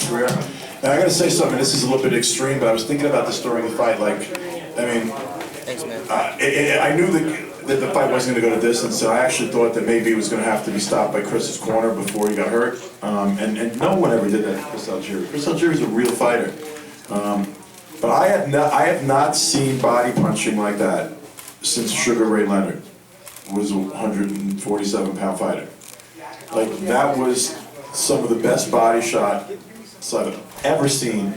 career. And I gotta say something, this is a little bit extreme, but I was thinking about this during the fight, like, I mean, thanks, man. I knew that the fight wasn't gonna go to distance, and I actually thought that maybe it was gonna have to be stopped by Chris's corner before he got hurt. And no one ever did that to Chris Algieri. Chris Algieri is a real fighter. But I have not seen body punching like that since Sugar Ray Leonard was a 147-pound fighter. Like, that was some of the best body shots I've ever seen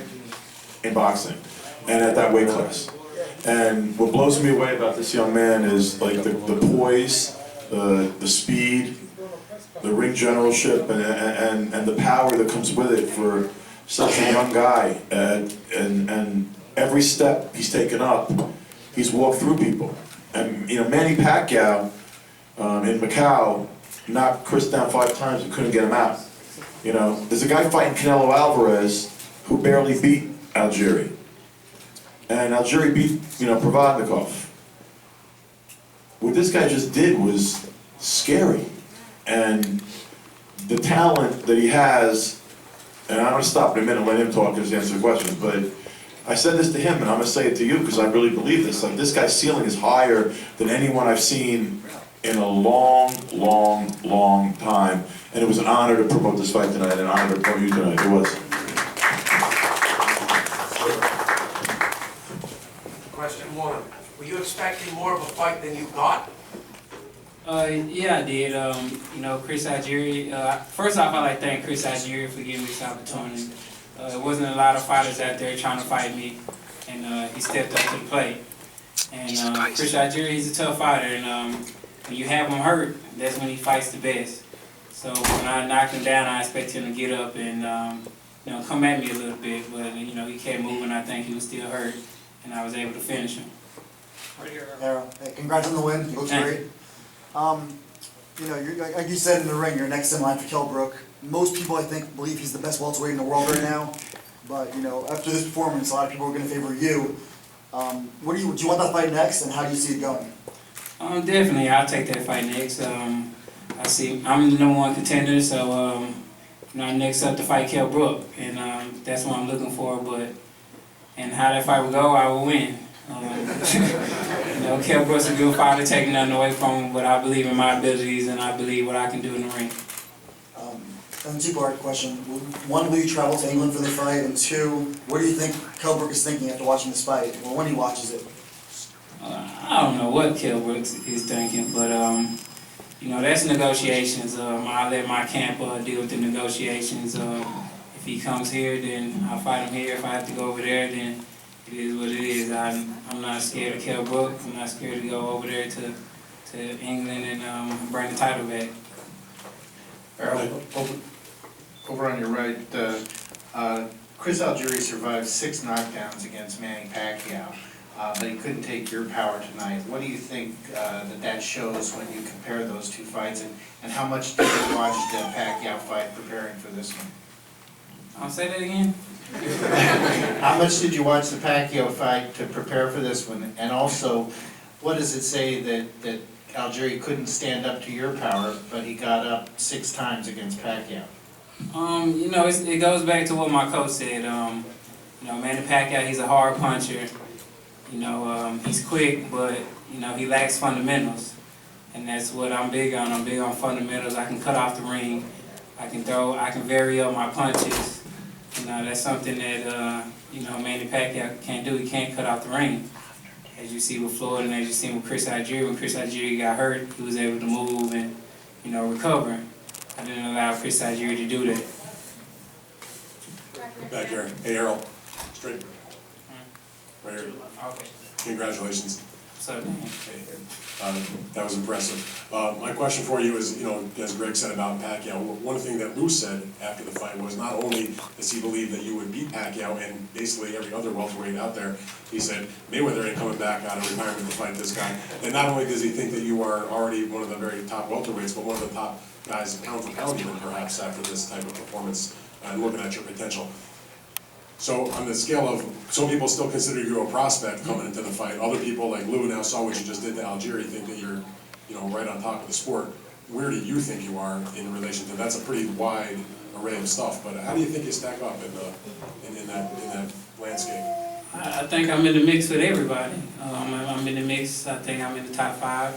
in boxing, and at that weight class. And what blows me away about this young man is like the poise, the speed, the ring generalship, and the power that comes with it for such a young guy. And every step he's taken up, he's walked through people. And you know, Manny Pacquiao in Macau knocked Chris down 5 times and couldn't get him out. You know, there's a guy fighting Canelo Alvarez who barely beat Algieri. And Algieri beat, you know, Provodnikov. What this guy just did was scary. And the talent that he has, and I'm going to stop in a minute and let him talk and answer the questions, but I said this to him, and I'm going to say it to you because I really believe this. Like, this guy's ceiling is higher than anyone I've seen in a long, long, long time. And it was an honor to promote this fight tonight, and an honor to promote you tonight. It was. Question 1. Were you expecting more of a fight than you got? Yeah, I did. You know, Chris Algieri. First off, I'd like to thank Chris Algieri for giving me this opportunity. There wasn't a lot of fighters out there trying to fight me, and he stepped up to the plate. And Chris Algieri, he's a tough fighter, and when you have him hurt, that's when he fights the best. So when I knocked him down, I expected him to get up and you know, come at me a little bit, but you know, he kept moving. I think he was still hurt, and I was able to finish him. Right here. Errol, hey, congrats on the win. You look great. You know, like you said in the ring, you're next in line for Kell Brook. Most people, I think, believe he's the best welterweight in the world right now. But you know, after this performance, a lot of people are going to favor you. Do you want that fight next, and how do you see it going? Definitely, I'll take that fight next. I see I'm the #1 contender, so you know, I'm next up to fight Kell Brook, and that's what I'm looking for. And how that fight will go, I will win. You know, Kell Brook's a good fighter, taking nothing away from him, but I believe in my abilities and I believe what I can do in the ring. And a 2-part question. 1, will you travel to England for the fight? And 2, what do you think Kell Brook is thinking after watching this fight, or when he watches it? I don't know what Kell Brook is thinking, but you know, that's negotiations. I'll let my camp deal with the negotiations. If he comes here, then I'll fight him here. If I have to go over there, then it is what it is. I'm not scared of Kell Brook. I'm not scared to go over there to England and bring the title back. Errol, over on your right, Chris Algieri survived 6 knockdowns against Manny Pacquiao, but he couldn't take your power tonight. What do you think that shows when you compare those 2 fights, and how much did you watch the Pacquiao fight preparing for this one? I'll say that again. How much did you watch the Pacquiao fight to prepare for this one? And also, what does it say that Algieri couldn't stand up to your power, but he got up 6 times against Pacquiao? You know, it goes back to what my coach said. You know, Manny Pacquiao, he's a hard puncher. You know, he's quick, but you know, he lacks fundamentals, and that's what I'm big on. I'm big on fundamentals. I can cut off the ring. I can throw. I can vary up my punches. You know, that's something that you know, Manny Pacquiao can't do. He can't cut off the ring. As you see with Floyd, and as you see with Chris Algieri, when Chris Algieri got hurt, he was able to move and, you know, recover. I didn't allow Chris Algieri to do that. Back here. Hey, Errol. Straight. Right here. Okay. Congratulations. So, that was impressive. My question for you is, you know, as Greg said about Pacquiao, one thing that Lou said after the fight was not only does he believe that you would beat Pacquiao and basically every other welterweight out there, he said Mayweather ain't coming back out of retirement to fight this guy. And not only does he think that you are already one of the very top welterweights, but one of the top guys pound for pound even perhaps after this type of performance and looking at your potential. So on the scale of, some people still consider you a prospect coming into the fight. Other people, like Lou now saw what you just did to Algieri, think that you're, you know, right on top of the sport. Where do you think you are in relation to, that's a pretty wide array of stuff, but how do you think you stack up in that landscape? I think I'm in the mix with everybody. I'm in the mix. I think I'm in the top 5.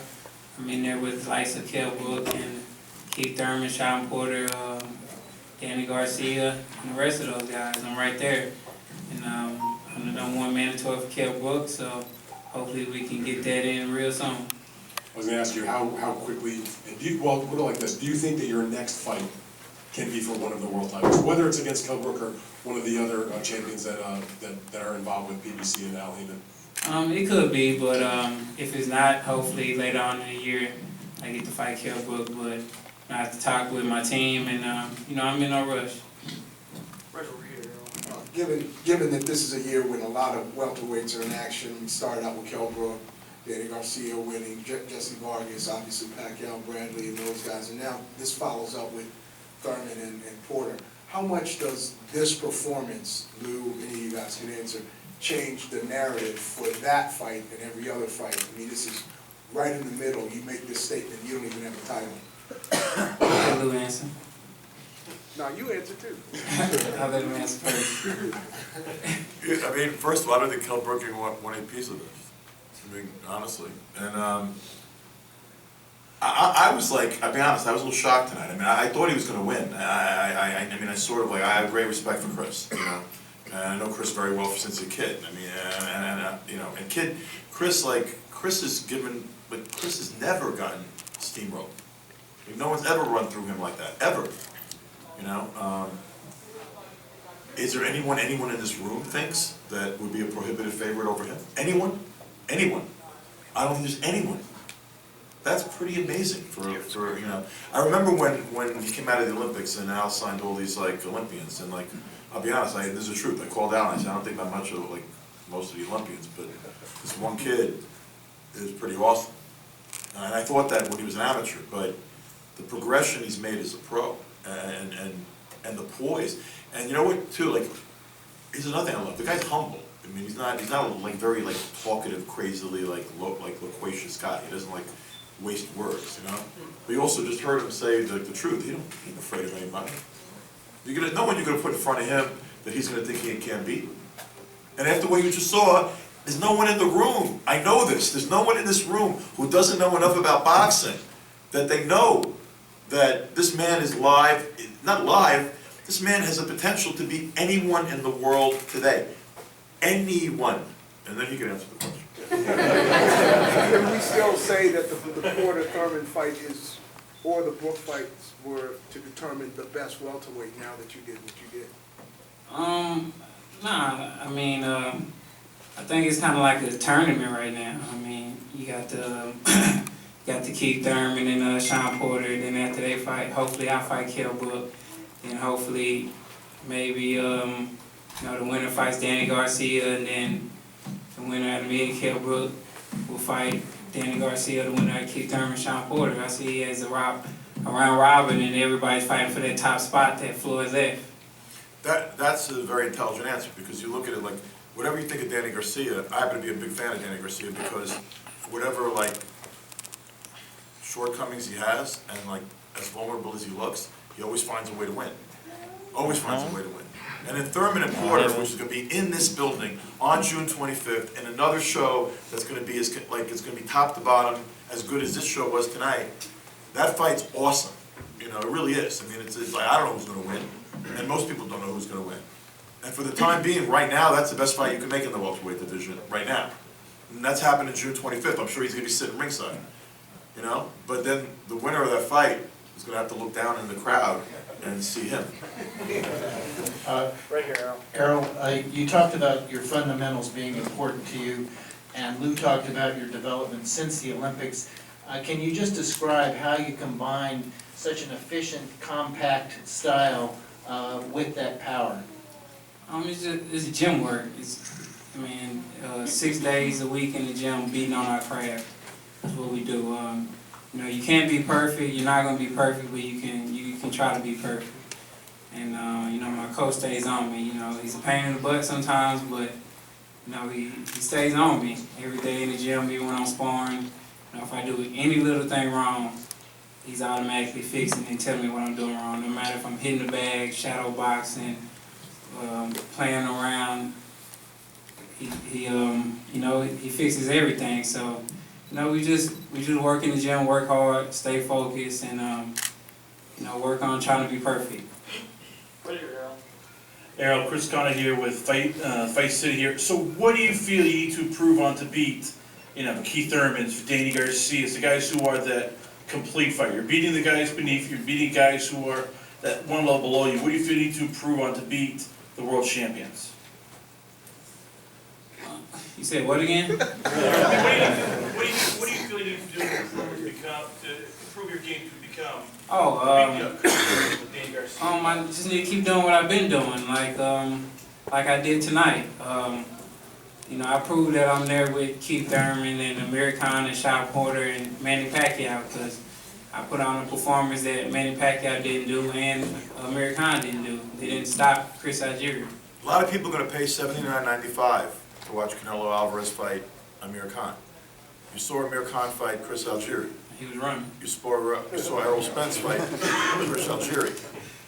I'm in there with likes of Kell Brook and Keith Thurman, Sean Porter, Danny Garcia, and the rest of those guys. I'm right there. And I'm the number 1 mandatory for Kell Brook, so hopefully we can get that in real soon. I was gonna ask you how quickly, and well, put it like this, do you think that your next fight can be for one of the world titles, whether it's against Kell Brook or one of the other champions that are involved with PBC and Al Heyman? It could be, but if it's not, hopefully later on in the year I get to fight Kell Brook. But I have to talk with my team, and I'm in no rush. Right over here. Given that this is a year when a lot of welterweights are in action, we started out with Kell Brook, Danny Garcia winning, Jesse Vargas, obviously Pacquiao, Bradley, and those guys, and now this follows up with Thurman and Porter. How much does this performance, Lou, any of you guys can answer, change the narrative for that fight and every other fight? I mean, this is right in the middle. You make this statement, you don't even have a title. I'll let Lou answer. No, you answer too. I'll let him answer first. I mean, first of all, I don't think Kell Brook even want any piece of this. I mean, honestly. And I was like, I'll be honest, I was a little shocked tonight. I mean, I thought he was going to win. I mean, I sort of like, I have great respect for Chris, you know. And I know Chris very well since a kid. I mean, you know, and Chris has never gotten steamrolled. Like, no one's ever run through him like that, ever. You know, is there anyone in this room thinks that would be a prohibitive favorite over him? Anyone? Anyone? I don't think there's anyone. That's pretty amazing for you know. I remember when he came out of the Olympics and Al signed all these like Olympians, and like, I'll be honest, this is the truth. I called Al and I said, I don't think that much of like most of the Olympians, but this one kid is pretty awesome. And I thought that when he was an amateur, but the progression he's made as a pro, and the poise, and you know what too, like, here's another thing I love. The guy's humble. I mean, he's not like very like talkative, crazily like loquacious guy. He doesn't like waste words, you know. But you also just heard him say the truth. He ain't afraid of anybody. No one you're gonna put in front of him that he's gonna think he can't beat. And after what you just saw, there's no one in the room. I know this. There's no one in this room who doesn't know enough about boxing that they know that this man is not live. This man has the potential to beat anyone in the world today. Anyone. And then you can answer the question. Can we still say that the Porter-Thurman fight or the Brook fights were to determine the best welterweight now that you did what you did? Nah, I mean, I think it's kind of like a tournament right now. I mean, you got the Keith Thurman and Sean Porter, then after they fight, hopefully I fight Kell Brook, and hopefully maybe the winner fights Danny Garcia, and then the winner out of me and Kell Brook will fight Danny Garcia, the winner of Keith Thurman, Sean Porter. I see it as a round robin, and everybody's fighting for that top spot that Floyd left. That's a very intelligent answer, because you look at it like, whatever you think of Danny Garcia, I happen to be a big fan of Danny Garcia, because whatever like shortcomings he has, and like as vulnerable as he looks, he always finds a way to win. Always finds a way to win. And then Thurman and Porter, which is going to be in this building on June 25th, and another show that's going to be it's going to be top to bottom as good as this show was tonight. That fight's awesome. You know, it really is. I mean, it's like, I don't know who's going to win, and most people don't know who's going to win. And for the time being, right now, that's the best fight you can make in the welterweight division right now. And that's happening June 25th. I'm sure he's going to be sitting ringside. You know, but then the winner of that fight is going to have to look down in the crowd and see him. Right here, Errol, you talked about your fundamentals being important to you, and Lou talked about your development since the Olympics. Can you just describe how you combine such an efficient, compact style with that power? It's gym work. 6 days a week in the gym, beating on our craft. That's what we do. You can't be perfect. You're not gonna be perfect, but you can try to be perfect. And my coach stays on me. He's a pain in the butt sometimes, but he stays on me every day in the gym, even when I'm sparring. If I do any little thing wrong, he's automatically fixing and telling me what I'm doing wrong. No matter if I'm hitting the bag, shadow boxing, playing around, he you know, he fixes everything. So, you know, we just work in the gym, work hard, stay focused, and you know, work on trying to be perfect. Errol, Chris Connor here with Fight City here. So what do you feel you need to improve on to beat, you know, Keith Thurman's, Danny Garcia's, the guys who are that complete fight? You're beating the guys beneath you, you're beating guys who are that one level below you. What do you feel you need to improve on to beat the world champions? You said what again? What do you feel you need to do to improve your game to become? Danny Garcia? I just need to keep doing what I've been doing, like I did tonight. You know, I proved that I'm there with Keith Thurman and Amir Khan and Shaw Porter and Manny Pacquiao, because I put on a performance that Manny Pacquiao didn't do and Amir Khan didn't do. They didn't stop Chris Algieri. A lot of people are gonna pay $79.95 to watch Canelo Alvarez fight Amir Khan. You saw Amir Khan fight Chris Algieri. He was running. You saw Errol Spence fight Chris Algieri.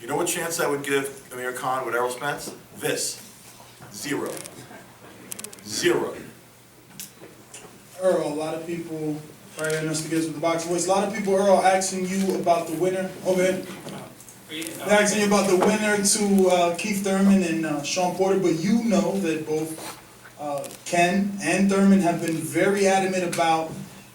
You know what chance that would give Amir Khan with Errol Spence? This. 0. 0. Earl, a lot of people, right here, Mr. Gibbs with the boxing voice, a lot of people, Earl, asking you about the winner. Over here. They're asking you about the winner to Keith Thurman and Sean Porter, but you know that both Ken and Thurman have been very adamant about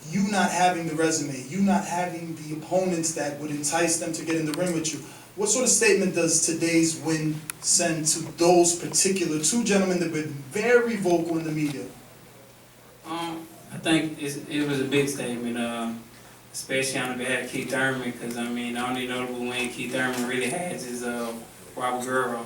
you not having the resume, you not having the opponents that would entice them to get in the ring with you. What sort of statement does today's win send to those particular two gentlemen that have been very vocal in the media? I think it was a big statement, especially on behalf of Keith Thurman, because I mean, the only notable win Keith Thurman really has is Robert Guerrero.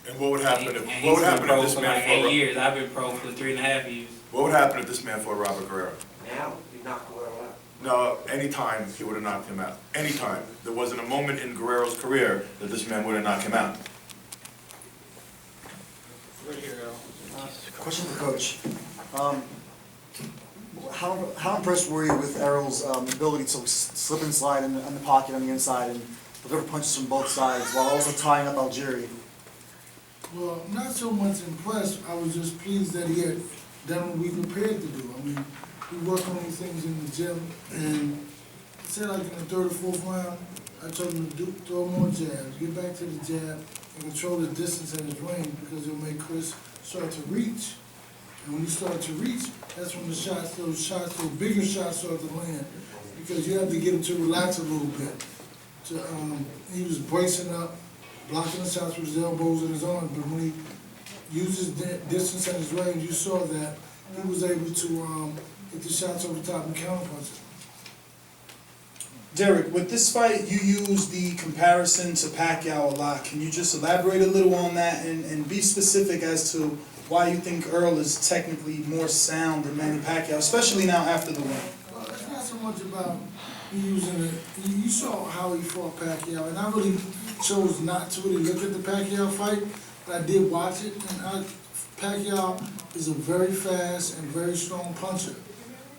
And what would happen if this for man like 8 years. I've been pro for 3.5 years. What would happen if this man fought Robert Guerrero? Now, you knocked Guerrero out. No, anytime he would have knocked him out. Anytime. There wasn't a moment in Guerrero's career that this man would have knocked him out. Question for Coach. How impressed were you with Errol's ability to slip and slide in the pocket on the inside and deliver punches from both sides while also tying up Algieri? Well, not so much impressed. I was just pleased that he had done what we prepared to do. I mean, we work on these things in the gym, and say like in the third or fourth round, I told him to throw more jabs, get back to the jab, and control the distance in his range, because it'll make Chris start to reach. And when you start to reach, that's when those bigger shots start to land, because you have to get him to relax a little bit. He was bracing up, blocking the shots with his elbows and his arms, but when he used his distance and his range, you saw that he was able to hit the shots over the top and counterpunch it. Derek, with this fight, you use the comparison to Pacquiao a lot. Can you just elaborate a little on that and be specific as to why you think Earl is technically more sound than Manny Pacquiao, especially now after the win? Well, it's not so much about using it. You saw how he fought Pacquiao, and I really chose not to really look at the Pacquiao fight, but I did watch it, and Pacquiao is a very fast and very strong puncher,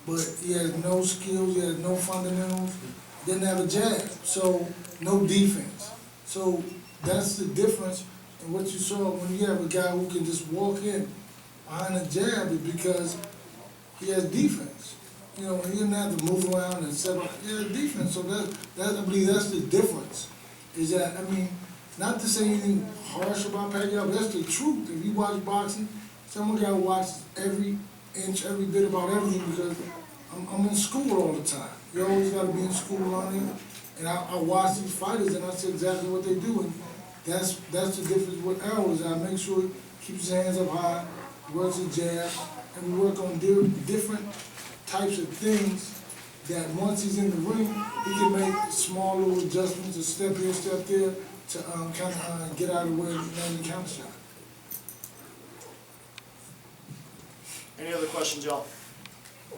but he has no skills, he has no fundamentals, didn't have a jab, so no defense. So that's the difference in what you saw when you have a guy who can just walk in behind a jab, is because he has defense. You know, he didn't have to move around and set up. He has defense, so that I believe that's the difference. Is that, I mean, not to say anything harsh about Pacquiao, but that's the truth. If you watch boxing, someone got to watch every inch, every bit about everything, because I'm in school all the time. You always got to be in school on it. And I watch these fighters and I see exactly what they do. And that's the difference with Errol, is I make sure he keeps his hands up high, works his jab, and we work on different types of things that once he's in the ring, he can make small little adjustments, a step here, step there, to kind of get out of the way and land the counter shot. Any other questions, y'all?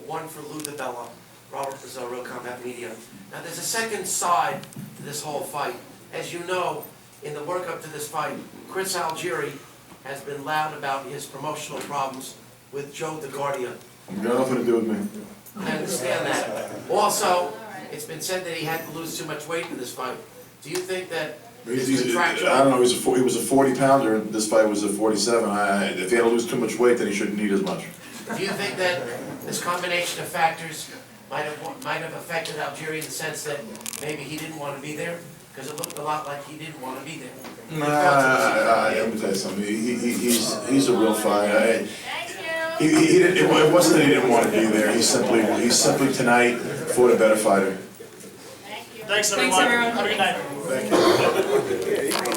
One for Lou DiBella, Robert Brazil, Real Combat Media. Now, there's a second side to this whole fight. As you know, in the workup to this fight, Chris Algieri has been loud about his promotional problems with Joe DeGuardia. You got nothing to do with me. I understand that. Also, it's been said that he had to lose too much weight for this fight. Do you think that his I contractual? don't know, he was a 40 pounder, this fight was a 47. If he had to lose too much weight, then he shouldn't eat as much. Do you think that this combination of factors might have affected Algieri in the sense that maybe he didn't want to be there? Because it looked a lot like he didn't want to be there. Let me tell you something, he's a real fighter. He didn't, it wasn't that he didn't want to be there, he simply tonight fought a better fighter. Thanks, everyone. Have a good night. Thank you.